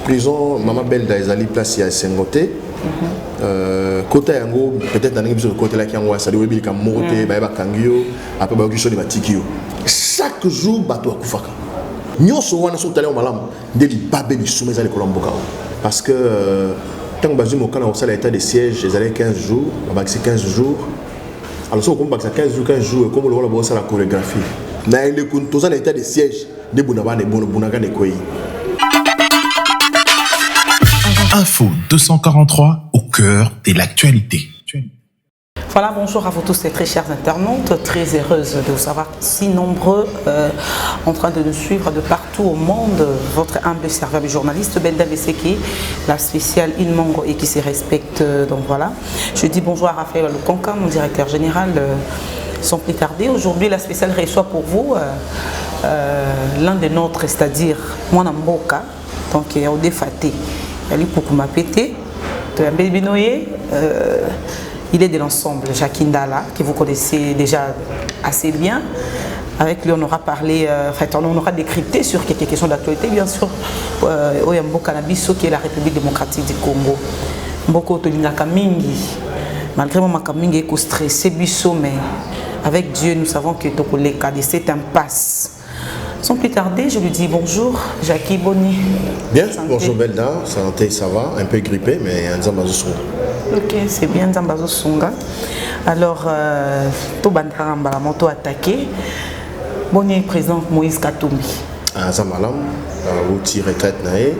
prison Maman Belda ezali place ya Sengote. Côté yango peut-être dans le côté là qui en ça doit être moté ba kangio après ba kiso de batikio. Chaque jour bato akufaka. Nyoso wana so tale malamu de li babé bi soumeza le kolomboka. Parce que tant que bazum au Canada au l'état de siège, ils allaient 15 jours, on 15 jours. Alors si on compte 15 jours, comme on voit la chorégraphie. Mais le compte l'état de siège, de Bounaba, de Bonaga, de Koyi. Info 243 au cœur de l'actualité. Voilà, bonjour à vous tous et très chers internautes, très heureuse de vous savoir si nombreux en train de nous suivre de partout au monde. Votre humble serveur journaliste Belda Beseki, la spéciale Inmongo et qui se respecte. Donc voilà, je dis bonjour à Raphaël Lukonka, mon directeur général, sans plus tarder. Aujourd'hui, la spéciale reçoit pour vous l'un des nôtres, c'est-à-dire Mwana Mboka, donc il est au défaté. Il est pour m'appeler, il est de l'ensemble Jackie Ndala, que vous connaissez déjà assez bien. Avec lui, on aura parlé, on aura décrypté sur quelques questions d'actualité, bien sûr. Oyambo Canabiso, qui est la République démocratique du Congo. Mboko Tolinaka Mingi, malgré mon Makamingi est stressé, biso, mais avec Dieu, nous savons que Tokoleka de cette impasse. Sans plus tarder, je lui dis bonjour, Jackie Boni. Bien, bonjour Belda, santé, ça va, un peu grippé, mais un Zambazo Sunga. Ok, c'est bien Zambazo Sunga. Alors, Tobandara la moto attaqué. Boni président Moïse Katumbi. Zamalam, outil retraite naé,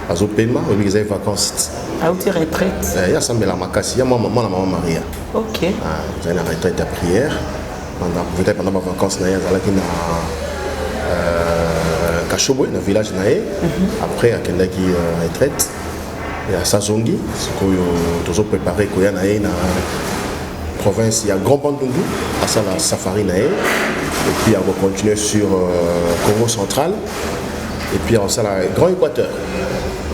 azo paiement, il y a des vacances. Outil retraite. Il y a Sambé la Makassi, il y a maman Maria. Ok. J'ai une retraite à prière. Peut-être pendant ma vacances naé, il y a Kachobo, dans le village naé. Après, il y a qui retraite. Il y a Sazongi, ce que nous préparé dans la province. Il y a Grand Bandungu, à ça la Safari naé. Et puis on va continuer sur Congo central. Et puis on a la Grand Équateur.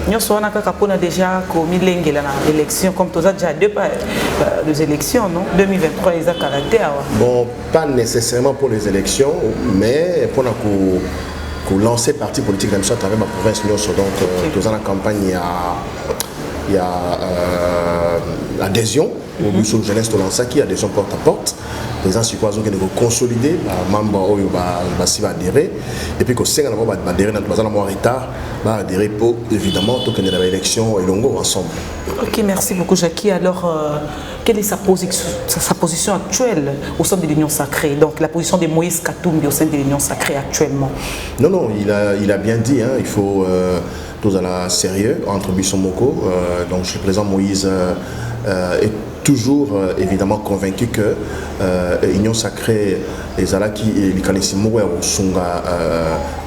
Nous avons déjà commis l'élection, comme tu as déjà deux élections, non 2023, ils ont caractère. Bon, pas nécessairement pour les élections, mais pour lancer parti politique comme ça à travers ma province. Donc, dans la campagne, il y a l'adhésion au bureau de jeunesse de l'Ansaki, adhésion porte à porte. Les gens qui vont consolider, les membres qui vont adhérer. Et puis, quand on va adhérer dans le retard, va adhérer pour évidemment tout que l'élection et l'ongo ensemble. Ok, merci beaucoup Jackie. Alors, quelle est sa position actuelle au sein de l'Union sacrée? Donc, la position de Moïse Katumbi au sein de l'Union sacrée actuellement? Non, il a bien dit, il faut tous à la sérieux entre Bissomoko. Donc, je suis président Moïse est toujours évidemment convaincu que l'Union sacrée les Alaki et les Kanissimo au Sunga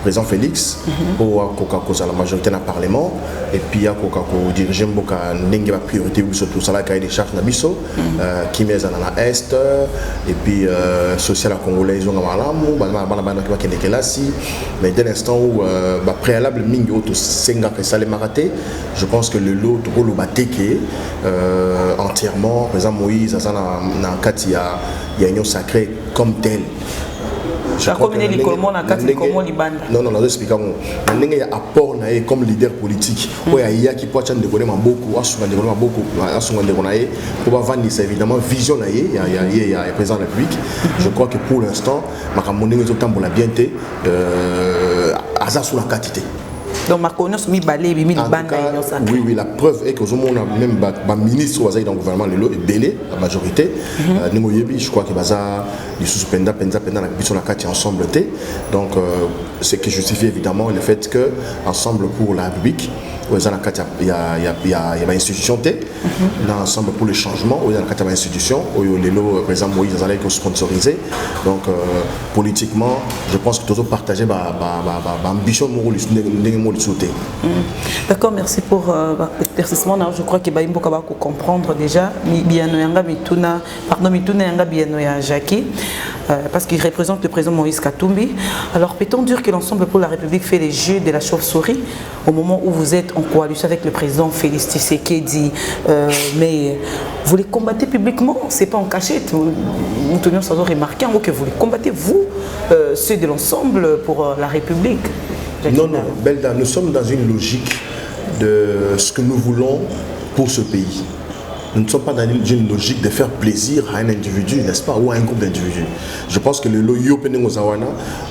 président Félix pour la majorité dans le Parlement et puis à diriger Mboka Nengue la priorité surtout ça là des charges Nabiso qui met dans l'Est et puis social congolais ils ont mais dès l'instant où préalable mingi auto senga que maraté je pense que le lot de le bateke entièrement par exemple Moïse na kati il y a une union sacrée comme telle. Non, non, expliquons. Il y a apport comme leader politique. Il y a qui peut être beaucoup, pour avoir évidemment vision il y a président de la République. Je crois que pour l'instant, ma bien été sous la quantité. Donc, oui, la preuve est que même le ministre dans le gouvernement est belé, la majorité. Je crois que les sous-pendants ensemble. Donc, ce qui justifie évidemment le fait que ensemble pour la République, il y a une institution dans ensemble pour le changement, il y a une institution, le président Moïse est sponsorisé. Donc, politiquement, je pense que tout partager l'ambition de sauter. D'accord, merci pour l'éclaircissement. Je crois que Baïmbo va comprendre déjà. Jackie, parce qu'il représente le président Moïse Katumbi. Alors, peut-on dire que l'ensemble pour la République fait les jeux de la chauve-souris au moment où vous êtes en coalition avec le président Félix Tshisekedi, mais vous les combattez publiquement, c'est pas en cachette. Nous tenions à remarquer en gros que vous les combattez, vous, ceux de l'ensemble pour la République. Non, Belda, nous sommes dans une logique de ce que nous voulons pour ce pays. Nous ne sommes pas dans une logique de faire plaisir à un individu, n'est-ce pas, ou à un groupe d'individus. Je pense que le loyo pening ozawana,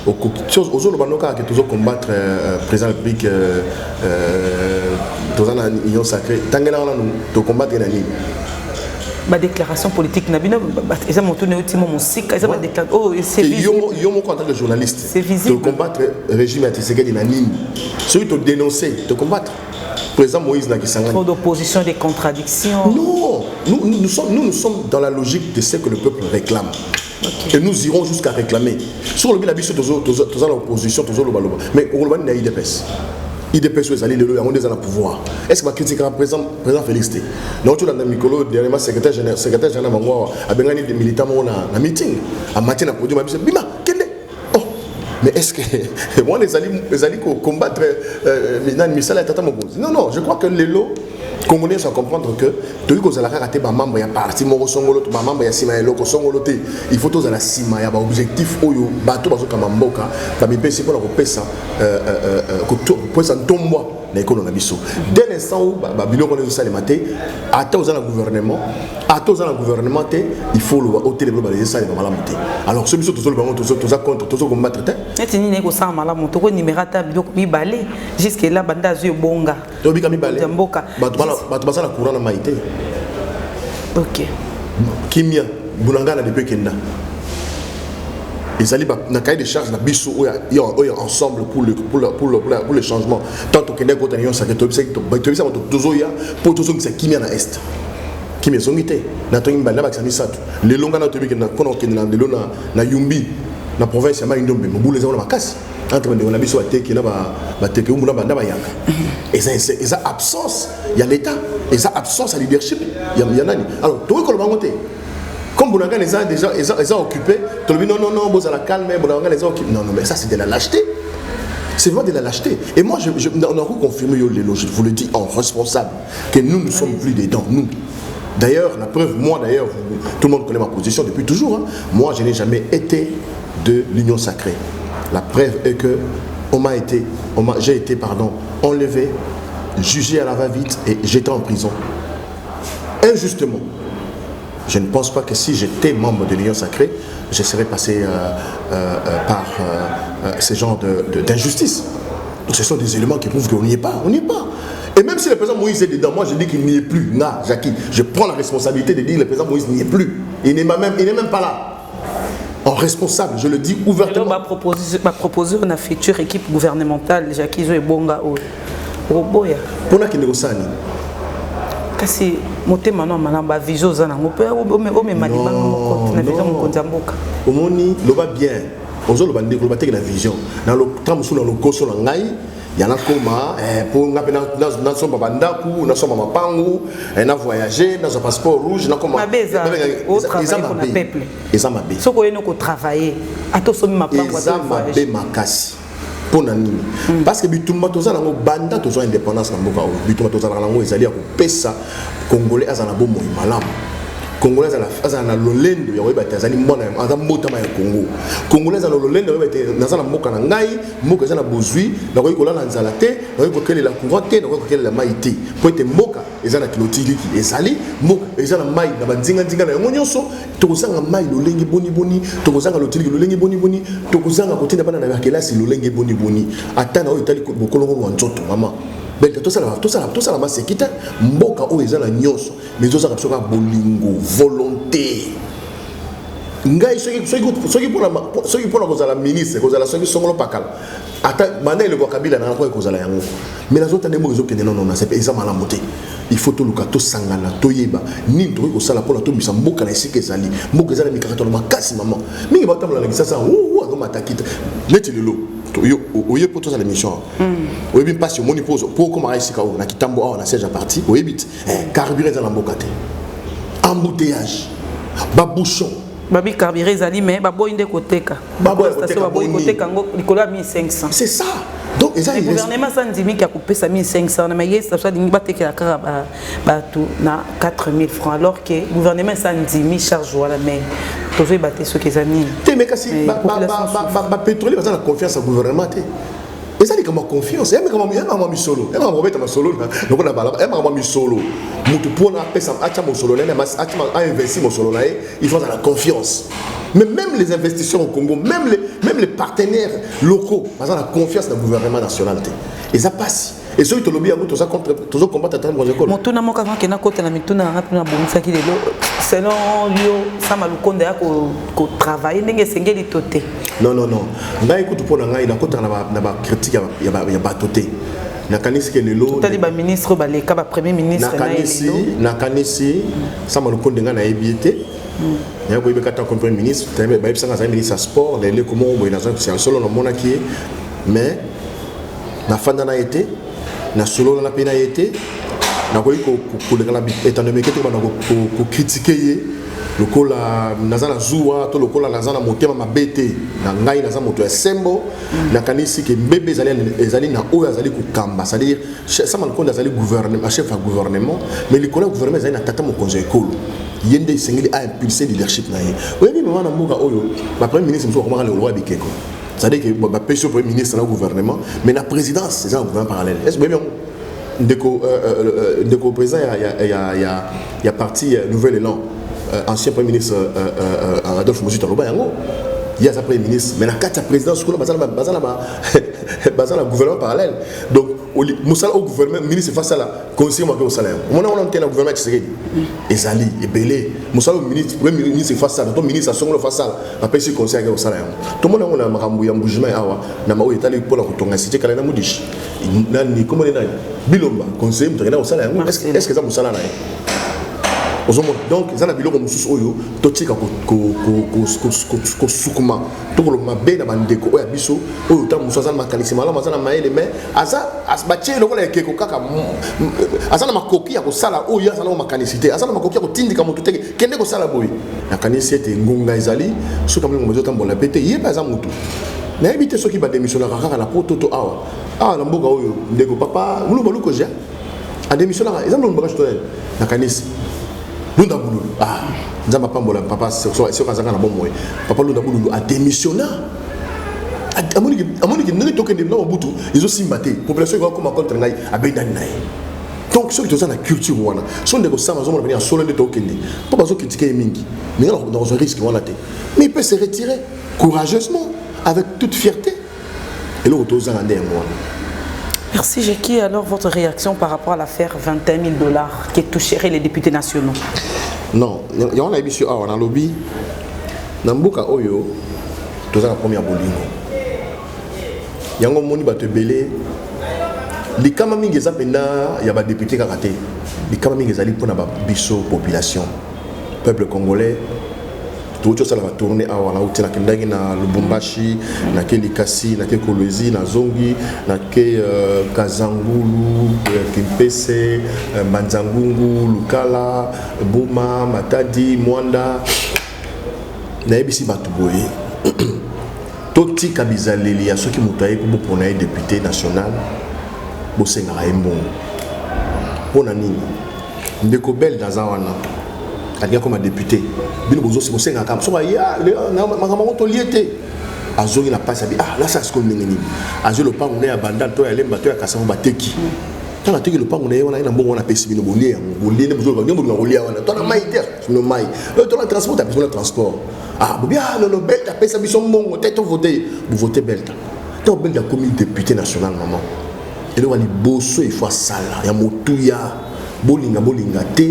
aux Olobanoka qui toujours combattre président de la République, dans l'Union sacrée, Tangela nous combattre l'année. Ma déclaration politique nabino ils ont monté ultimement mon cycle ils ont déclaré oh c'est visible en tant que journaliste c'est visible de combattre le régime Tshisekedi na nini celui de dénoncer de combattre président Moïse Nakisanga trop d'opposition des contradictions non nous sommes dans la logique de ce que le peuple réclame. Okay. Et nous irons jusqu'à réclamer sur le bilan de l'opposition mais au Rwanda il y a IDPS. IDPS les alliés de l'eau, on est dans le pouvoir. Est-ce que ma critique est président Félix T? Non, tu l'as dans Mikolo, dernièrement, secrétaire général Mangwa, a bien gagné des militants à meeting, à matin à produire ma bise, bima, kende. Oh, mais est-ce que moi les alliés combattre maintenant Missal et Tata Mogoz? Non, je crois que les lots Congolais doivent comprendre que tout ce que vous avez raté, ma membre y a parti, mon songolo, ma membre y a sima et l'autre songoloté. Il faut tous à la sima, il y a un objectif où il bateau bateau comme un boka, comme il peut se pour la ça, pour ça tombe moi. Dès l'instant où Babylone connaît ça les matins, à tous dans le gouvernement, il faut le ôter les globaliser ça les malamonter. Alors celui qui tous contre tous combattre. Et ni négo ça malamonter, ko numérateur biloko mi balé jusque là banda zo bonga. To bika mi balé. Bato basa na courant na maïté. OK. Kimia bunanga na depuis kenda. Ils allaient dans le cahier de charges, ils sont ensemble pour le changement. Tant que nous avons un sacré, nous avons pour tous ceux qui sont à l'Est. Qui me sont guettés. Nous avons un balai qui s'est les longs années na Yumbi, la province de Maïndombe, nous voulons les avoir à casse. Entre nous, on a mis sur la tête qui est là-bas, et ça absence, il y a l'État, et ça absence à leadership, il y a alors, tout le monde va comme Bounanga les a déjà occupés, tu le dis non, vous allez calmer, Bounanga les a occupés. Non, mais ça c'est de la lâcheté. C'est vraiment de la lâcheté. Et moi, on a reconfirmé, je vous le dis en responsable, que nous ne sommes plus dedans, nous. D'ailleurs, la preuve, moi d'ailleurs, tout le monde connaît ma position depuis toujours. Hein. Moi, je n'ai jamais été de l'Union sacrée. La preuve est que j'ai été enlevé, jugé à la va-vite et j'étais en prison. Injustement. Je ne pense pas que si j'étais membre de l'Union sacrée, je serais passé par ce genre d'injustice. Donc ce sont des éléments qui prouvent qu'on n'y est pas. On n'y est pas. Et même si le président Moïse est dedans, moi je dis qu'il n'y est plus. Non, Jackie, je prends la responsabilité de dire que le président Moïse n'y est plus. Il n'est même pas là. En responsable, je le dis ouvertement. Ma proposer une future équipe gouvernementale, Jackie Zo et Bonga Roboya. Pour qui négocie. Kasi motema no malamba vision za nango pe o me malima no na vision mo konzamboka omoni loba bien ozo loba ndeko loba teke la vision na lo temps sous na lo koso na ngai yana koma pour ngapena na somba bandaku na somba mapangu na voyager na passeport rouge na koma mabeza au travail pour le peuple ezamabe soko yeno ko travailler ato somi mapangu ezamabe makasi. Parce que bitumba toza nango banda toza indépendance na mboka o bitumba toza nango ezali ya kopesa congolais azana bo moyi malamu congolais azana lolendo ya weba tazali mona azambota ma ya Congo congolais azana lolendo ya weba nazana mboka na ngai mboka ezana bozui na koyi kolala nzala te na koyi kokele la courant te na koyi kokele la maïté po ete mboka ezana kilotiliki ezali mboka ezana mai na bandinga na yango nyonso tokozanga mai lolengi boni tokozanga lotiliki lolengi boni tokozanga kotinda bana na kelasi lolengi boni ata na oyo itali bokolongo wa nzoto mama belle tout ça la sekita mboka o ezana nyonso mais tout ça kapsoka bolingo volonté ngai soki pona kozala ministre kozala soki songolo pakala ata bana ile kwa kabila na kwa kozala yango mais la zota ndemo ezokende non na sepe eza malamu te il faut to luka to sangana to yeba ni to ko sala pona to bisa mboka na esike ezali mboka ezala mikakato na makasi maman mingi batamla na kisasa ko matakita neti lelo yo oye pour toute la mission oyebi passe moni pose pour comme aisika na kitambo awa na siège à parti oyebit carburant dans la mboka te embouteillage babouchon babi carburant ezali mais baboyi nde koteka baboyi koteka ngo likolo ya 1500 c'est ça. Donc le gouvernement Sandimi qui a coupé ça 1500 mais ça soit dingi bateke la kara tout na 4000 francs alors que le gouvernement Sandimi charge wala mais toujours battre ce qu'ils ont mis. Mais kasi ba pétrolier parce la confiance au gouvernement té Et ça, c'est comme confiance. Elle m'a mis solo. Elle m'a mis solo. Donc, on a parlé. Elle m'a mis solo. Pour mon solo, a investi mon solo. Il faut la confiance. Mais même les investisseurs au Congo, même les partenaires locaux, ils ont la confiance dans le gouvernement national. Et ça passe. Et ceux qui ont lobby à tout ça contre tous les combats à travers l'école. Mon tour n'a pas qu'avant qu'il y ait un côté de la mituna, on a pris un bon sac de l'eau. Selon lui, ça m'a le compte qu'on travaille, n'est-ce pas qu'il toté. Non. Là, écoute, pour l'anglais, il y a une critique, il y a pas toté. Nakanisi que le lot. Tout à ministre, le cas premier ministre. Nakanisi, ça m'a le compte de la ébiété. Il y a un premier ministre, il y a un ministre sport, les comment c'est un seul homme qui est, mais na fanda na été, na solo na pena été, na ko étant donné que tu vas critiquer le cola nazana zuwa to le cola nazana motema mabete na ngai nazana moto ya sembo na kanisi ke bébé ezali na oyo azali ko kamba, c'est-à-dire ça mal ko azali gouvernement chef de gouvernement, mais le cola gouvernement ezali na tata mo conseil école yende sengeli a impulser leadership na ye oui mais wana mboka oyo ba premier ministre mso ko le roi bikeko, c'est-à-dire que ba pêche premier ministre na gouvernement mais la présidence c'est un gouvernement parallèle. Est-ce que bien ndeko président il y a parti Nouvel Élan, ancien premier ministre Adolphe Moussou Taloba yango il y a sa premier ministre mais la carte de présidence bazala gouvernement parallèle. Donc Moussala au gouvernement ministre face à la conseiller moi au salaire on a un gouvernement qui serait ezali ebelé Moussala ministre premier ministre face à ton ministre songolo face à la pêche conseiller au salaire tout le monde on a makambu ya mbujima awa na maoyo etali pour la kutonga cité kala na mudishi nani comment les nani bilomba conseiller mutaka au salaire est-ce que ça Moussala na donc ça na biloko mususu oyo totika ko sukuma to ko mabe na bandeko oya biso oyo ta mususu za makanisi mala mazana maele mais asa asbache loko la keko kaka asa na makoki ya ko sala oyo asa na makanisi te asa na makoki ya ko tindika mutu te kende ko sala boy na kanisi ete ngunga ezali so kamwe ngozo tambola pete yeba za mutu na ebite soki ba démissionner kaka na poto to awa na mboka oyo ndeko papa mulu baluko ja a démissionner exemple mboka stoel na kanisi Lunda Boulou, Nzamba Pambola, papa, c'est Kazanga na Bomboy. Papa Lunda Boulou a démissionné. À mon équipe, nous toquons des noms au bout, ils ont simbaté. Population va comme contre Naï, à Bédanaï. Donc, ceux qui sont dans la culture, sont des gens qui vont venir à Solon de Tokendi. Pas besoin de critiquer Mingi. Mais dans un risque, mais il peut se retirer courageusement, avec toute fierté. Et là, on est en moi. Merci Jeki. Alors votre réaction par rapport à l'affaire $21 000 qui toucherait les députés nationaux? Non, il y a un lobby on a lobby. Nambuka Oyo, tout ça la première bolingo. Il y a un moni batte belé. Les Kamaming ezapenda, il y a des députés qui ont raté. Les Kamaming ezali pour la population, peuple congolais. Tout ça va tourner à la Kendagi, na Lubumbashi, na Kelikasi, na Kolwezi, na Zongi, na Kazangulu, Kimpese, Manzangungu, Lukala, Boma, Matadi, Mwanda. Na ebisi batuboye. Toti kabizaleli ya soki mutaye pour na député national. Bosenga Mbongo. Pona nini? Ndeko bel dazawana. Il y a comme un député. Bino bozo c'est bosenga kam. So ya na makamako to liete. Azongi na passe abi là ça se connaît nini. Azo le pango na banda to ya lemba to ya kasamo bateki. Tant que le pango na wana na mbongo na pesi bino bolie bolie ne bozo ngombo na bolie wana. To na mai te, no mai. To na transport ta besoin de transport. Bien non belta pesa biso mbongo tête voter, vous votez belta. To belta comme député national maman. Et là wali bosso il faut sala ya motuya. Bolinga te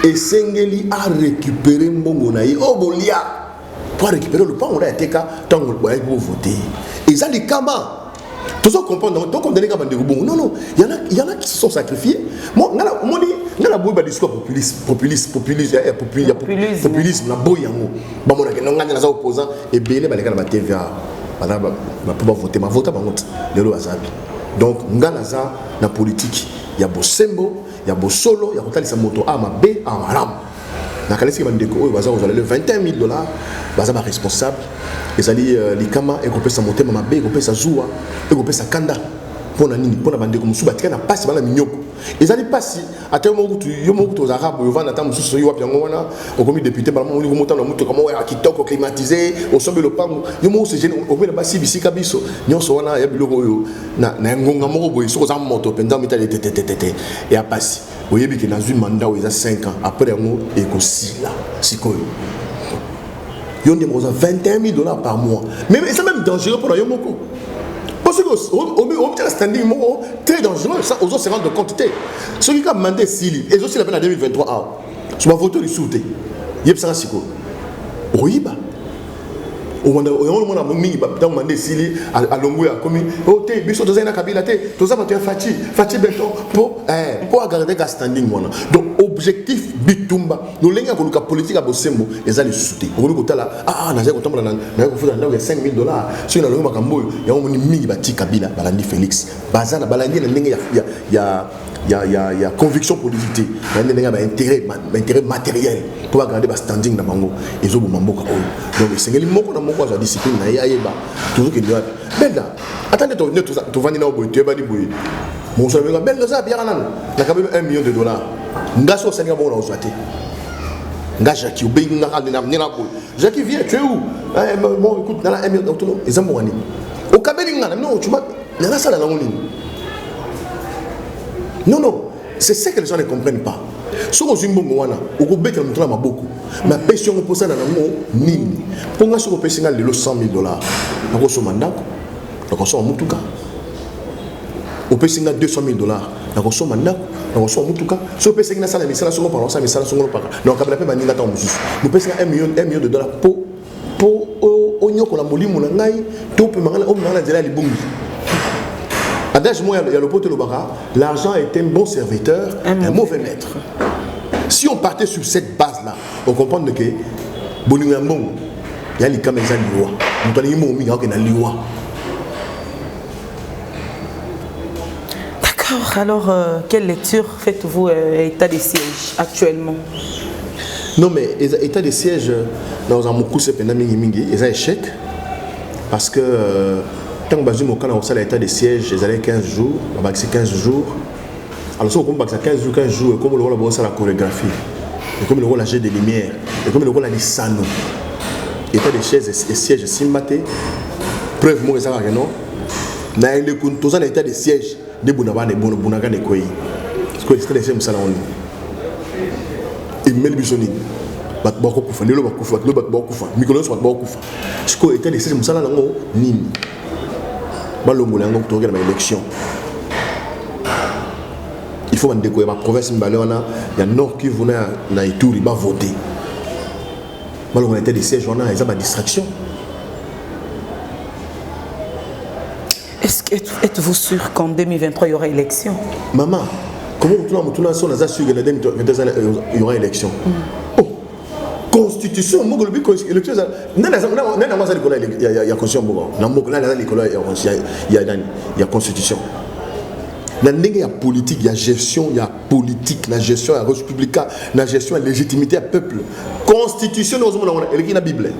et sengeli a récupéré mbongo na ye bolia pour récupérer le pain on a été ka tango pour voter et ça les kama tout ça comprendre donc on donne ka bande bon non il y en a qui se sont sacrifiés moi ngala boy ba discours populisme na boyango ba mona ke ngana za opposant et belé ba lekala ba TVA ba pour voter ma vote ba ngota lelo azabi donc ngana za na politique il y a Bosembo, il y a Bosolo, il y a Kotalisa Moto A, ma B, A, Maram. Dans le cas où vous avez le $21 000, vous êtes responsable. Vous allez l'Ikama, et vous pouvez monter ma B, vous pouvez Zoua, et vous pouvez Kanda. Pour la bande comme Soubatika, n'a pas si mal à Mignoko. Ils n'allaient pas si. À tel moment où tu es aux Arabes, ils vont attendre sous le Piangona, au comité député, par exemple, on monte dans le comment qui toque climatisé, au sommet le pang, ils m'ont aussi gêné, au moins si Bissi Kabiso, nous sommes là, il y a eu un gongamoro, ils sont en moto, pendant que et à passer. Vous voyez que dans une mandat où il y a 5 ans, après un mot, il y a aussi là, c'est quoi? Ils ont demandé 21 000 $ par mois. Mais c'est même dangereux pour les Yomoko. Parce que un standing très dangereux, ça, aux autres se rendent compte. Ceux qui ont demandé Sili, et aussi la peine en 2023, je m'en vote du soute. Il y a ça, c'est quoi? Oui, bah. Au moment où on a demandé Sili à Longwe, à Komi, oh, t'es, biso, t'es un kabila, t'es, un Fati, béton, pour garder un standing. Donc, objectif, bitumba, nous l'ayons pour le politique à Bossembo, ils allaient soutenir. On dit que là, n'a jamais autant il y a 5 000 $. Si on a le Macambo, il y a un mini bâti kabila, Balandi Félix. Bazana, Balandi, il y a conviction politique, il y a intérêt matériel pour garder un standing dans Bango. Ils ont un donc c'est le mot qu'on a mon la discipline, toujours qu'il y a. Bella, attendez, tu vas venir au bout, tu vas dire, mon cher, Bella, ça a bien $1 million. Ngaso Sénégal bon aujourd'hui. Ngajaki ubinga na nina boy. Jackie viens tu es où? Bon écoute dans la M d'autono ils ont moani. Au Cameroun non tu m'as la salle là non, c'est ça que les gens ne comprennent pas. Si on a un bon wana, on peut mettre le ma beaucoup. Ma pension pour ça dans le mot nini. Pour nga sur pension le 100 000 $. Na ko so mandako. Na ko so mutuka. On peut signer 200 000 $. Na ko so mandako. Na ko so mutuka. So peut signer ça la misala so par ça misala so par. Donc on peut pas ninga ta mususu. Nous peut signer $1 million pour onyoko la molimo na ngai to pe mangala o mangala dela libungi. Moi, il y a le pote de Bara, l'argent est un bon serviteur, un mauvais maître. Si on partait sur cette base-là, on comprend que il y a les caméras de loi. D'accord, alors quelle lecture faites-vous état des sièges actuellement? Non, mais état des sièges, dans un beaucoup c'est un échec parce que tant que on a l'état de siège, ils allaient 15 jours, on a 15 jours. Alors, si on a 15 jours, comme on a la chorégraphie, et comme on a la jet de lumière, et comme on a les sanos, état de siège et siège, si maté, preuve, moi, ça va non. Mais les comptes, l'état de siège, des bonaban, des bonagan, des quoi. Parce que l'état de siège, ça on dit. Et Mel Bissoni. Batbako Koufa, Nilo Bakoufa, le Batbako Koufa, Nicolas Batbako Koufa. Ce que l'état de siège, ça là, Nini. Élection. Il faut découvrir la province de il y a Nord qui venait à Ituri, il va voter. On était des sièges, on a une distraction. Êtes-vous sûr qu'en 2023 il y aura élection? Maman, comment on a sûr qu'il y aura élection? Constitution, élection, il y a constitution, il y a constitution. Il y a politique, il y a gestion, il y a politique, la gestion, il y a républicain, la gestion, la légitimité, le peuple. Constitution, il y a la Bible.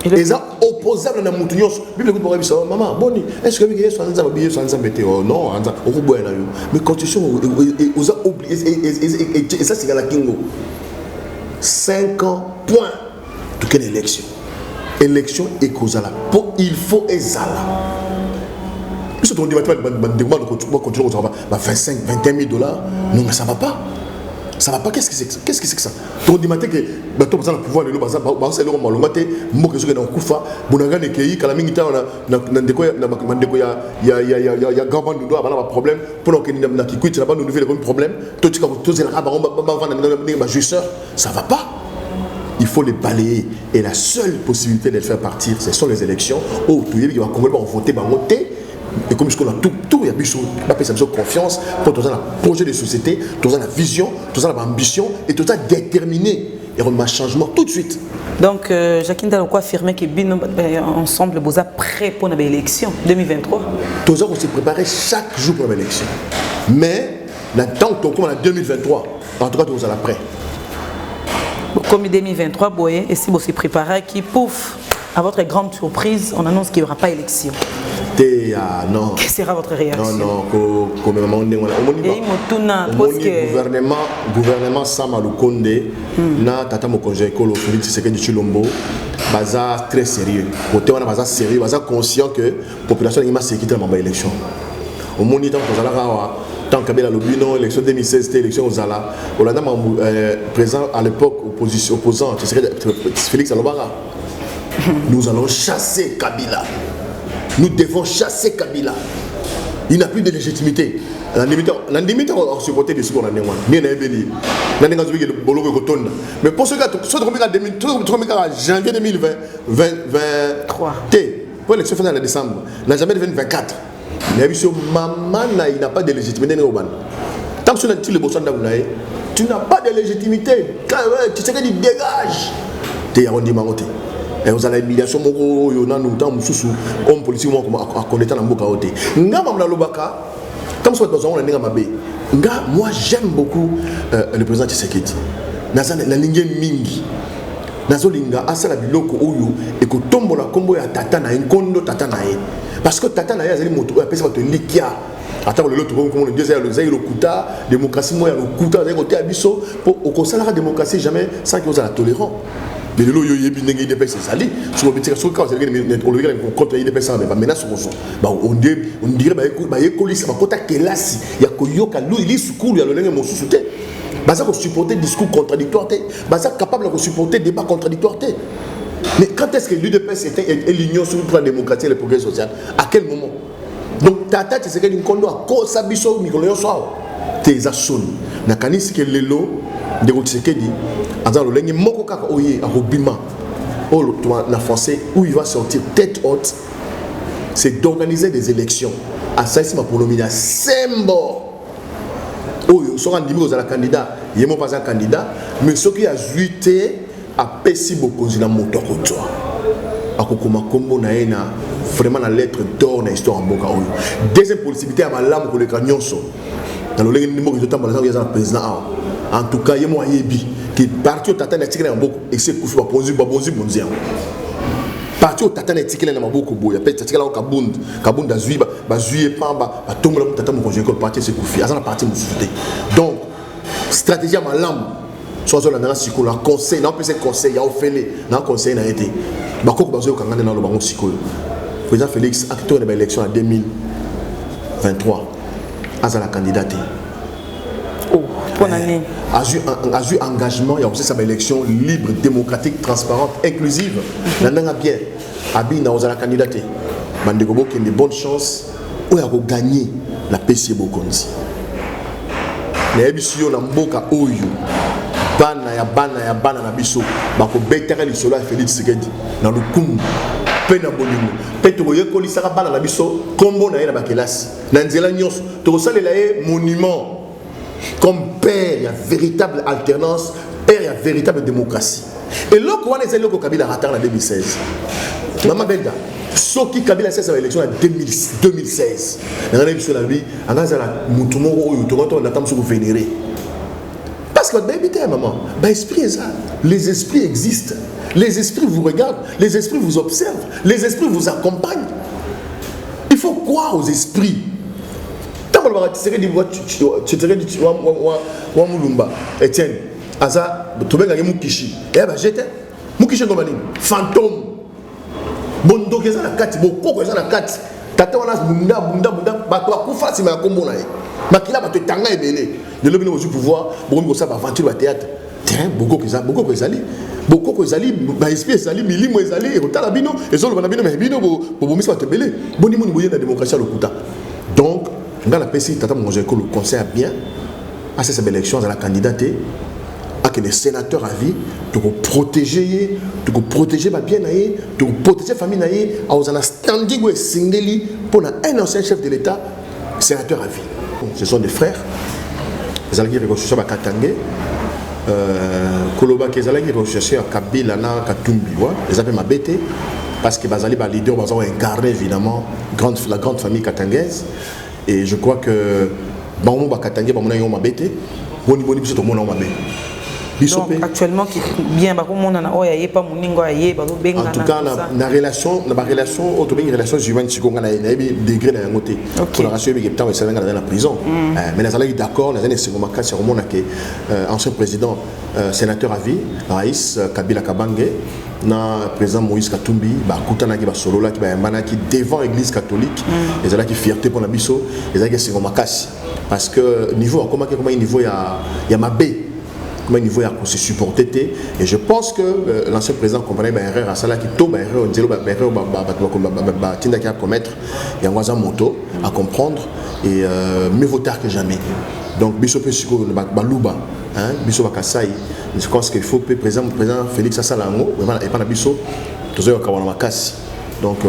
Et ça, opposable à la Bible, maman, boni, est-ce que vous avez non, mais constitution, vous avez oublié, et ça, c'est la Kingo. 5 ans, point. De quelle élection? Élection et cause à la peau, il faut exaler. Si on dit qu'on continue à 25, 21 000 $, non, mais ça ne va pas. Ça ne va pas, qu'est-ce que c'est que ça? Qu'est-ce que c'est que ça? On dit que le pouvoir de l'eau, c'est le Malomate, Moké Zoga dans Koufa, Bonagan et Kei, Kalamingita, il y a Gaban de doigt, un problème, pendant qu'il y a qui quitte, il n'y a pas de nouvelles problème, tout ce que ça ne va pas. Il faut les balayer. Et la seule possibilité de les faire partir, ce sont les élections. Oh, tout le monde va complètement voter. Et comme on a tout, il y a besoin de confiance pour tout ça, le projet de société, tout ça, la vision, tout ça, l'ambition, et tout ça déterminé. Il y aura un changement tout de suite. Donc, Jacqueline Daloko a affirmé que ensemble, vous êtes prêts pour l'élection 2023. Tout ça, on s'est préparé chaque jour pour l'élection. Mais, tant qu'on est en 2023, en tout cas, tout ça, là prêt. Comme 2023, boye, et si vous s'y préparez, qui pouf, à votre grande surprise, on annonce qu'il n'y aura pas élection. Non. Quelle sera votre réaction? Non, comme maman et gouvernement Sama Lukonde, na tata mokonje ekolo Félix Tshisekedi Tshilombo, baza très sérieux. Côté on a baza sérieux, baza conscient que population n'ima sécurité dans ma élection. Au monde tant que zala tant Kabila Lobino élection 2016 c'était élection aux Zala. On a présent à l'époque opposant Félix Alobara. Nous allons chasser Kabila. Nous devons chasser Kabila. Il n'a plus de légitimité. La limite, on supporter des secours. Mais pour ceux qui ont janvier 2023, pour l'élection finale de décembre, n'a jamais devenu 24. Mais maman, il n'a pas de légitimité. Tant que tu n'as pas de légitimité. Tu sais qu'il dégage. Tu es arrondi maroté. Et vous avez l'humiliation, vous avez homme politique qui a connaître dans le côté. Moi j'aime beaucoup le président Tshisekedi. La ligne mingi. Nazolinga asala biloko oyo et que tombo la combo ya tata na nkondo tata na ye. Parce que tata na ye azali moto ya pesa to likia. Attends le l'autre comme le deuxième le zai le kuta démocratie moi ya le kuta zai côté abiso pour au sala démocratie jamais sans que vous la tolérant. Mais le loyo yebi ndenge de pesa sali sur le petit sur quand c'est on le regarde contre il de pesa mais menace sur ba on dirait ba yekolisa ba kota kelasi ya koyoka lu ili sukulu ya lolenge mosusu te. Baza ko supporter discours contradictoire te. Baza capable de supporter débat contradictoire te. Mais quand est-ce que l'UDPS est l'union sur le plan démocratique et le progrès social? À quel moment? Donc tata tu sais que nkondo a ko sabiso mikolo so te za son na kanisi ke lelo de Tshisekedi azan lolenge moko kaka oye a robima o na français où il va sortir tête haute, c'est d'organiser des élections à Saïsima pour nominer Sembo. Oyo so randi aux la candidat, yemo pas un candidat, mais ce qui a juité a pesi bokonzi na motoko toi. Akokoma kombo na ena vraiment la lettre d'or na histoire en boka oyo. Deuxième possibilité à malam ko le kanyonso. Dans le lenge ndimo ki totamba na za président. En tout cas, yemo ayebi qui parti au tata na tikela en boka et c'est kufi ba bonzi bonzia. Parti au tata na tikela na maboko boya pe tikela ko kabunda zuiba ba zuie pamba ba tongola tata mo konje ko parti c'est kufi azana parti musufite. Donc stratégie à malam soit on a siko la conseil na peut conseil ya ofele na conseil na été bakoko bazo kangana na lo bango siko président Félix acteur de l'élection en 2023 azala candidate a eu engagement, il y a aussi sa élection libre, démocratique, transparente, inclusive. Nandanga bien, Abi a la candidature. Bandegobo qui a de bonnes chances, où il a gagné la PCB Bokonzi. Les émissions na mboka oyo, bana na biso, bako betera li solo Félix Tshisekedi na lukumu. Pena bolimo. Petro yekoli saka bana na biso, kombo na ye na bakelasi. Na nzela nyonso, to salela ye monument. Comme père, il y a véritable alternance, père, il y a véritable démocratie. Et là, quand on est allé au Kabila en 2016, Maman Belda, ce qui Kabila a fait sa élection en 2016, on a vu sur la vie, on a vénéré. Parce que maman, les esprits existent, les esprits vous regardent, les esprits vous observent, les esprits vous accompagnent. Il faut croire aux esprits. Etienne, Aza, Tobenga Mukishi, j'étais Mukishi Ngomani, fantôme. Bondo qui est la carte, beaucoup qui est la carte. Tata wana bunda, bato akufa si ma kombo na ye. Makila bato tanga ebele. De l'obino au pouvoir, beaucoup ça aventure au théâtre. Tiens, beaucoup que zali, ba esprit zali, milimo zali, et otala bino, et zolo banabino mais bino bo bomisa bato ebele. Boni moni boye na démocratie lokuta. Donc dans la PCI, Tata Mongeko le conseil a bien, à cette élection, à la candidature, à que les sénateurs à vie, de protéger ma bien, de protéger la famille, à aux standing ou singeli pour un ancien chef de l'État, sénateur à vie. Ce sont des frères, ils ont recherché à Katangé, Koloba qui ont recherché à Kabila, Katumbi, ils avaient ma bête. Parce que Bazali, les leaders, ont incarné évidemment la grande famille katangaise. Et je crois que Bamou Bakatangé, Bamou Nayon Mabete, Boni Boni, c'est au monde en Mabé. Donc actuellement qui bien ba komona na oya yepa muningo aye ba benga en tout cas na relation auto bien relation humaine si konga na degré na ngoté pour la rassurer que temps ça dans la prison mais les allés d'accord les années c'est comme cas sur mon que ancien président sénateur à vie Raïs Kabila Kabange na président Moïse Katumbi ba kutana ki ba solo là qui ba mbana qui devant l'église catholique les allés qui fierté pour la biso les allés c'est comme cas parce que niveau comment niveau il y a mabé comment niveau il y a se supporter et je pense que l'ancien président comprenait ben erreur à cela qui tombe erreur on dit ba tinda qui a commettre il y a un moto à comprendre et mieux vaut tard que jamais donc biso pe siko baluba hein biso bakasai je pense qu'il faut que président Félix Sasalango et pas na biso tozo ka wana makasi donc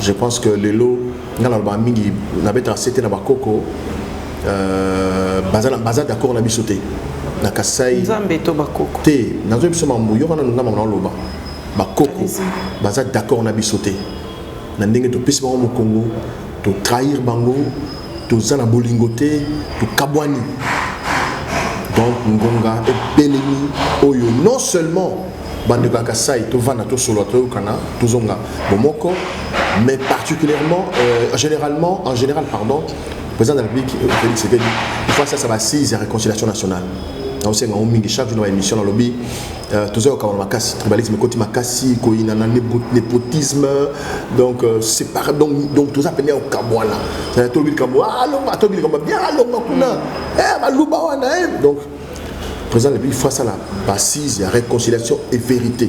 je pense que les lots ngala ba mingi na beta c'était na bakoko baza d'accord na biso te na kasai nzambe to bakoko te nazo biso mambuyo kana ngama na loba bakoko baza d'accord na biso te na ndenge to pesi bango mokongo to trahir bango to zana bolingote to kabwani donc ngonga et belemi oyo non seulement bande ka kasai to vana to solo to kana to zonga bomoko mais particulièrement en général pardon président de la République Félix Tshisekedi il faut ça va assise la réconciliation nationale aussi on mingi chaque jour dans l'émission dans lobby tous au makasi tribalisme côté makasi koina na népotisme donc c'est pas donc tout ça peine au kabwana ça tout le kabwa alonga tout le kabwa bien alonga kuna baluba wana donc président de la République il faut ça la assise la réconciliation et vérité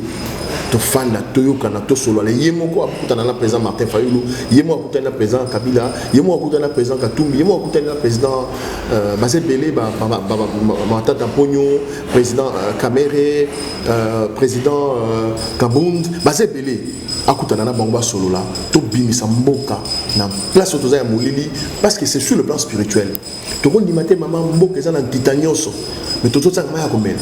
to fanda to yokana to solo le yemoko akutana na président Martin Fayulu yemo akutana na président Kabila yemo akutana na président Katumbi yemo akutana na président Bazebele Matata Pogno président Kamere président Kabund Bazebele akutana na bango solo là to bimisa mboka na place to za molili parce que c'est sur le plan spirituel to ko ndimate mama mboka ezana titanyoso mais to tsanga maya komela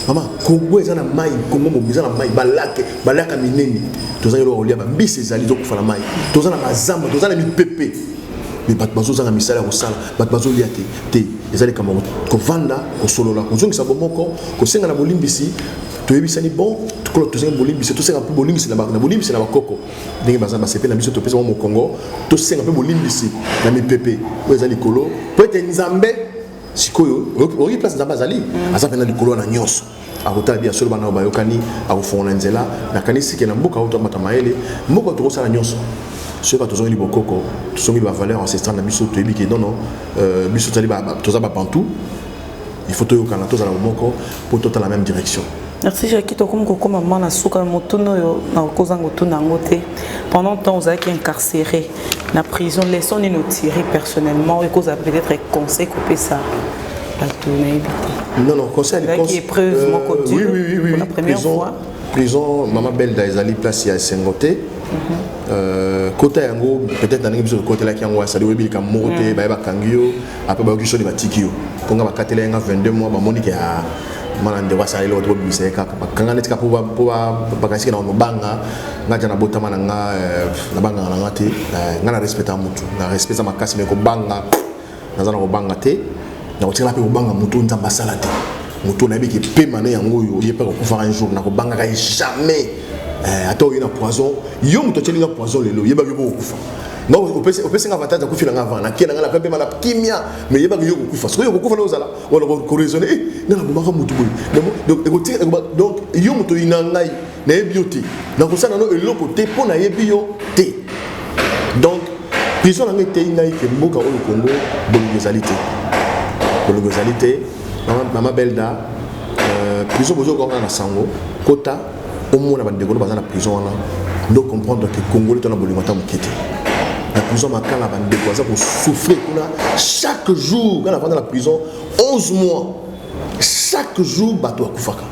maman Congo ezana mai Congo mobizana mai balaka mineni tozana lo olia ba mbisi ezali zo kufala mai tozana bazamba tozana mipepe mais bat bazo zana misala ko sala bat bazo lia te ezali kama ko vanda ko solola ko zongi sa bomoko ko senga na bolimbisi to yebisani bon to tozana bolimbisi to senga pe bolimbisi na bolimbisi na bakoko ndenge bazamba sepe na biso to pesa mo Congo to senga pe bolimbisi na mipepe o ezali kolo po ete nzambe sikoyo oyi place nzambe azali aza pena likolo na nyonso akotala bia solo bana bayokani akofona nzela na kanisi ke na mboka auto mata maele mboka to kosala nyonso ce pas tozongi bokoko tozongi ba valeur ancestrale na biso to ebiki non biso tali ba toza ba pantou il faut to yokana tozala moko pour tota la même direction. Merci Jackie to comme koko maman na suka motuno yo na kozango tuna ngote pendant temps vous avez incarcéré na prison leçon ni nous tirer personnellement et cause peut-être conseil couper ça. Non, conseil à l'époque. Oui. Pour la première fois. Prison, maman Belda ezali place ya Sengote. Côté yango peut-être dans l'épisode côté là qui yango ça doit bien comme moté ba ba kangio après ba kisho ni batikio. Konga ba katela nga 22 mois ba monique ya malande wa sa ile oto bise ka kanga netika pour ba kasika na banga ngaja na botama na nga na banga na ngati ngana respecta mutu na respecta makasi me ko banga nazana ko banga te na otela pe obanga mutu nzamba salate mutu na biki pe mané yango yo yepa ko kufa un jour na ko banga ka jamais ato ina poison yo mutu teli na poison lelo yeba ko kufa non opese nga avantage ya kufila nga vana kena nga la pe mala kimia mais yeba ko yo kufa so yo kufa na ozala wala ko raisonner na bomaka mutu boy donc yo mutu ina ngai na yebioti na ko sana no eloko te pona yebio te donc prison nga te ngai ke mboka o Congo bolingezalité Bolingozalité, maman Belda, prison bozo konga na sango, kota, au moins na bandeko na bazana prison wana, donc comprendre que Congolais tona bolingota mukete. La prison makala bandeko za pour souffrir kuna chaque jour quand avant dans la prison 11 mois. Chaque jour bato akufaka.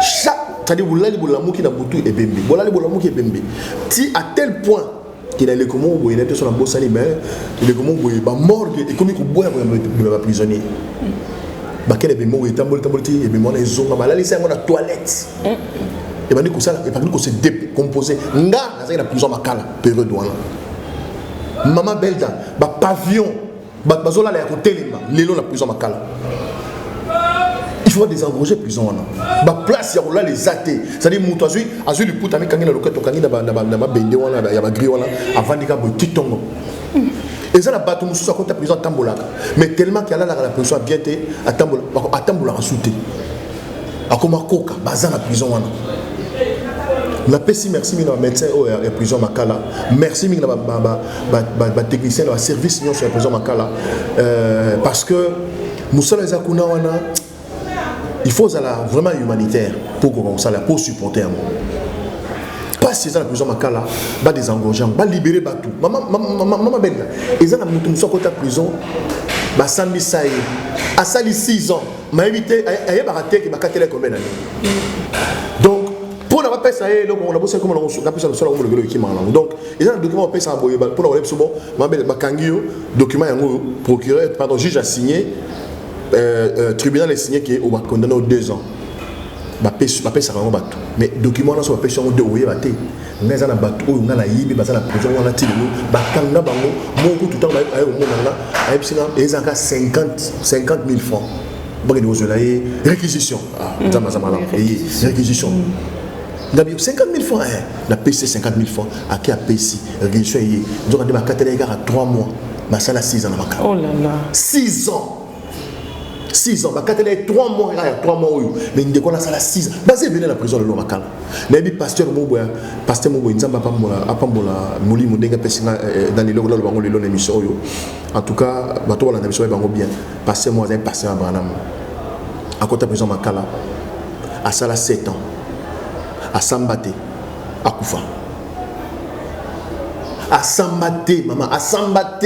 C'est-à-dire bolali bolamuki na butu ebembe. Bolali bolamuki ebembe. Ti à tel point qu'il a les comment il était sur la bosse mais il est comment il va mort et comme il boit pour prisonnier ba quel est mort et tambol et bien moi les hommes là laisser la toilette et ben ça et pas que c'est décomposé nga dans la prison makala période wana maman Belda ba pavillon ba bazola la côté lelo la prison makala faut désengorger prison. La place, il y a les athées. C'est-à-dire, Moutou Azui, le pouta, quand il y a le local, quand il y a la grille, avant de faire un petit tongo. Et ça, la bateau, nous sommes à la prison à Tambola. Mais tellement qu'il y a la prison à bien à Tambola, à Souté. À Komakoka, à la prison. La PSI, merci à médecin et prison Makala. Merci à technicien de service sur la prison Makala. Parce que Moussa Zakuna, il faut vraiment humanitaire pour supporter. Pas si c'est la prison Makala, pas des engorgeants, pas libérer Batou. Maman Benga, ils ont la prison, bah Sami Saï, à Sali 6 ans, m'a évité, à Yabaraté qui m'a cassé combien d'années. Donc, pour la paix, ça y est, on a bossé comme on a pu se faire le qui m'a donc, ils ont un document paix ça pour le souvent, ma belle Bakangio, document procureur, pardon, juge a signé, tribunal a signé qui est condamné aux 2 ans. Ma paix ça va battre. Mais document là sur la paix sur 2 ouïe batté. Mais ça na battu, on a la yibi, ça na prison, on a tiré, bakanga bango, mon tout le temps au monde là, ils ont 50 000 francs. Bon, ils ont réquisition. Réquisition. 50 000 francs, la PC 50 000 francs, à qui a PC, réquisition, ils ont dit à 3 mois, ma salle à 6 ans. Oh là là. 6 ans. 6 ans, ma 3 mois, il y a 3 mois, mais il y a 6 ans. Basé venir la prison de l'eau, mais le pasteur Mouboua, il n'y a pas Mouli Moudenga dans les logs de l'émission. En tout cas, la émission est bien. Pasteur moi, un pasteur à Branham. À côté de la prison Makala, à Sala 7 ans. À Sambate, à Koufa. À Sambate, maman, à Sambate,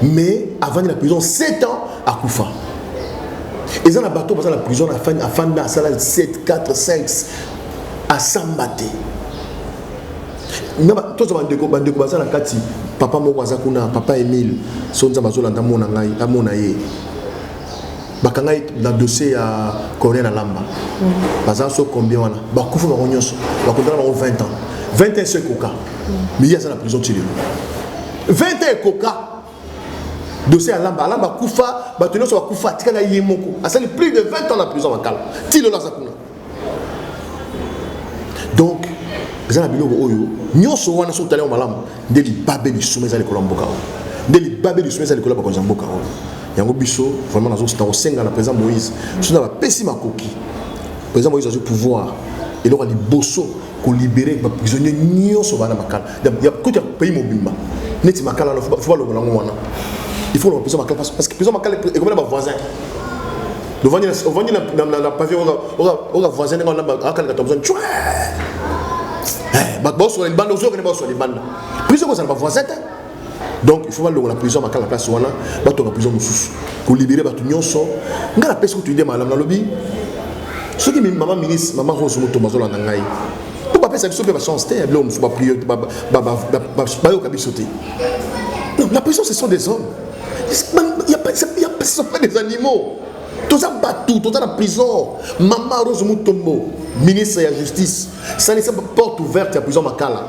mais avant la prison, 7 ans à Koufa. Et dans la bateau, dans la prison, à Fanda, à Sala 7, 4, 5, à Sambate. Tous les gens qui ont papa Mouazakuna, papa Emile, Sonza Bazolanda Monangaï, à Monaye. Bakangai dans le dossier à Corée à Lamba. Bazanso combien on a Bakoufou va rognos. Bakondra va 20 ans. 21 c'est coca. Mais il y a ça la prison Chili. 21 coca. Dossier à Lamba. Lamba Koufa, Batono sur Koufa, Tikana Yemoko. A ça plus de 20 ans la prison Makala. Tilo la Zakuna. Donc, les gens bilogo oyo, nyoso wana so talé au malam, deli babé du soumis à l'école Mboka. Deli babé du soumis à l'école Mboka. Yango biso vraiment dans un senga la président Moïse sur la pessima coquille président Moïse a du pouvoir et là il bosso pour libérer les prisonniers nio so bana makala il y a côté pays mobimba neti makala faut pas le wana il faut le président makala parce que président makala est comme les voisins le voisin dans la pavillon on va voisin dans la akala besoin bah boss sur les bandes aux autres sur les bandes prison ça pas voisin. Donc il faut voir la prison à la place où on a la prison pour libérer les gens. On a la personne que tu dis madame dans le lobby. Ce qui est maman ministre, maman Rose Moto Mazola Nangaï. Pour pas faire ça, il faut chance de l'homme, il faut pas prier, pas sauter. Non, la prison ce sont des hommes. Il y a pas des animaux. Tout ça battu, tout ça la prison. Maman Rose Motombo, ministre de la justice. Ça n'est pas porte ouverte à la prison Makala.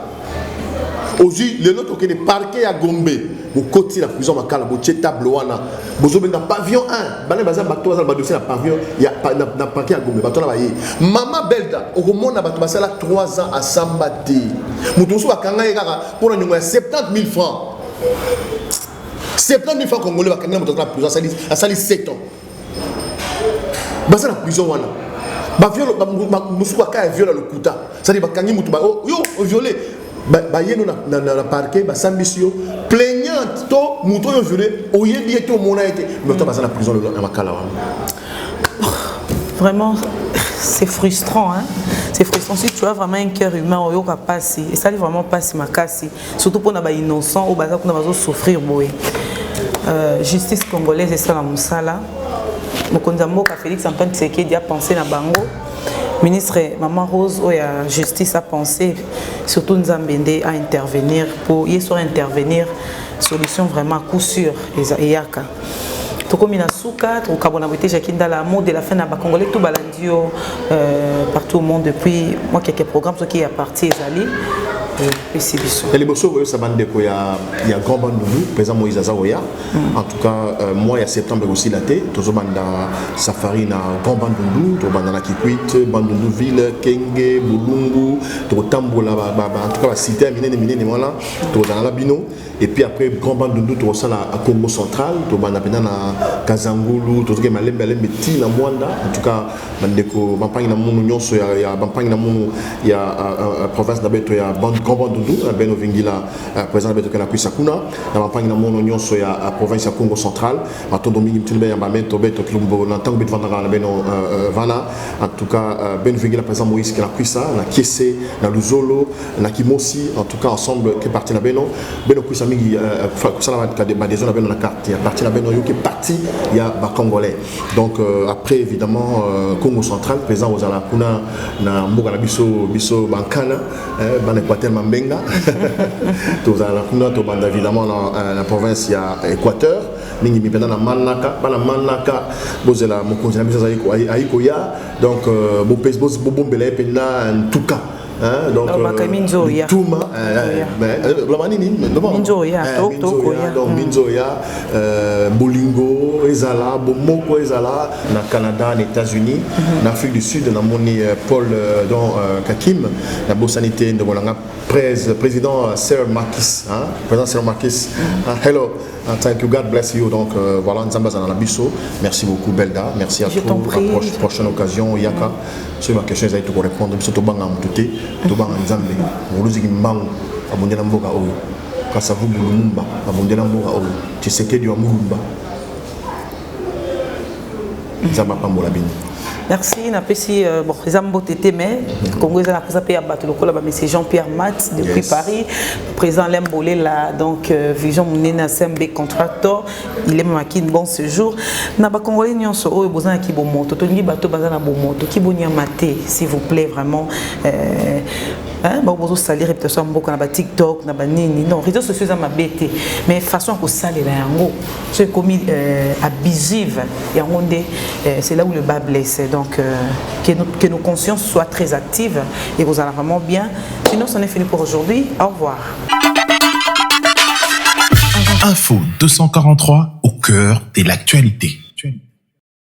Aujourd'hui, le nôtre qui est parqué à Gombe, au côté de la prison Makala, au table wana, au pavillon 1, dans le dossier pavillon, il y a parqué à Gombe, Maman Belda, au monde a 3 ans à Sambati. Moutousou a Kangaï pour nous 70 000 francs. 70 000 francs congolais à Kangaï, la prison à Sali 7 ans. C'est la prison wana. Moussou a violé le Kouta. C'est-à-dire que Kangaï Moutou a violé. Bayeno na parquet sambisio plaignante to muto yo violé oyebi été au mona été mais to la prison na Makala. Vraiment c'est frustrant hein. C'est frustrant si tu as vraiment un cœur humain au yoka passer et ça n'est vraiment pas si makasi surtout pour na ba innocent au baza kuna bazo souffrir boy. Justice congolaise et ça la musala mokonza mboka Félix Antoine Tshisekedi a pensé na bango. Ministre Maman Rose ou la justice a pensé surtout Nzambende à intervenir pour y soit intervenir solution vraiment à coup sûr et yaka to comme na souka to kabonabité jakinda la mot de la fin na ba congolais tout balandio partout au monde depuis moi quelques programmes ce qui est parti ezali PC Bisso. Les Bosso, ça bande de il y a grand bandou, présent Moïse Azaoya. En tout cas, moi, il y a septembre aussi la thé. Tout le monde safari na grand bandou, tout le monde na Kikwit, bandou ville, Kenge, Bulungu, tout le tambo là, en tout cas, la cité, mine, voilà, tout le monde la Bino. Et puis après, grand bandou, tout le monde à Congo central, tout le monde à Kazangulu, tout le monde à Lembe, na Mwanda. En tout cas, bandeko, bampang na Mounou Nyonso, il y a province d'Abeto, il y a grand bandou, Beno Vingila, président d'Abeto na Kuisakuna, na bampang na Mounou Nyonso, il y a province Congo central, à Tondomingi Mtilbe, ya Bameto, Beto Kilumbo, na Tango Bit Vandara, na Beno Vana. En tout cas, Beno Vingila, président Moïse, qui na Kuisa, na Kiese, na Luzolo, na Kimosi, en tout cas ensemble, qui est parti na Beno Kuisa Mingi, des zones à Beno na carte, il y a parti na Beno qui est parti, il y a Congolais. Donc après évidemment Congo central, présent aux Alakuna, na Mboga na Biso Bankana, ban Équateur Mambenga, aux Alakuna, to banda évidemment dans la province il y a Équateur, mingi mi pendant na Manaka, bozela mokonzi na biso aikoya, donc bo pes bo bombela pena en tout cas. Donc Minzoya Bolingo Ezala Bomoko Ezala na Canada, aux États-Unis, en Afrique du Sud, na moni Paul Kakim, la Bossanité de Bolanga président Sir Marquis, président Sir Marquis. Hello, thank you, God bless you. Donc voilà, Nzamba Zanana Bisso. Merci beaucoup Belda, merci à tous. À la prochaine occasion Yaka. Sur ma question, ils allaient répondre. Biso tobanga mutute, tobanga Nzambe. Muluzi mbangu abondela mboka oyo. Kasavu bulumba abondela mboka oyo. Tshisekedi wa mulumba. Nzamba pambola bini. Merci, napesi bon Zambo Tété mais Congo est na kosa pe ya bato lokola ba monsieur Jean-Pierre Mat depuis Paris, président Lembolé là donc vision munena SMB contractor, il est marqué un bon séjour na ba Congolais nyonso oyo bozana ki bo moto to ngi bato bazana bo moto ki bonya maté s'il vous plaît vraiment bon vous salir réputation mboka na ba TikTok na ba nini non réseaux sociaux za mabete mais façon ko saler yango c'est comme abusive yango ndé c'est là où le bas blesse. Donc que nos consciences soient très actives et vous allez vraiment bien. Sinon, c'en est fini pour aujourd'hui. Au revoir. Info 243 au cœur de l'actualité.